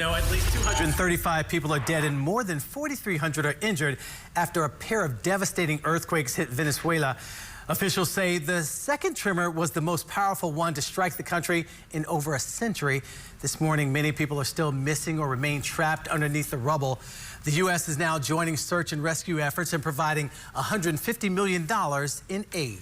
No, at least 235 people are dead and more than 4,300 are injured after a pair of devastating earthquakes hit Venezuela. Officials say the second tremor was the most powerful one to strike the country in over a century. This morning, many people are still missing or remain trapped underneath the rubble. The U.S. is now joining search and rescue efforts and providing $150 million in aid.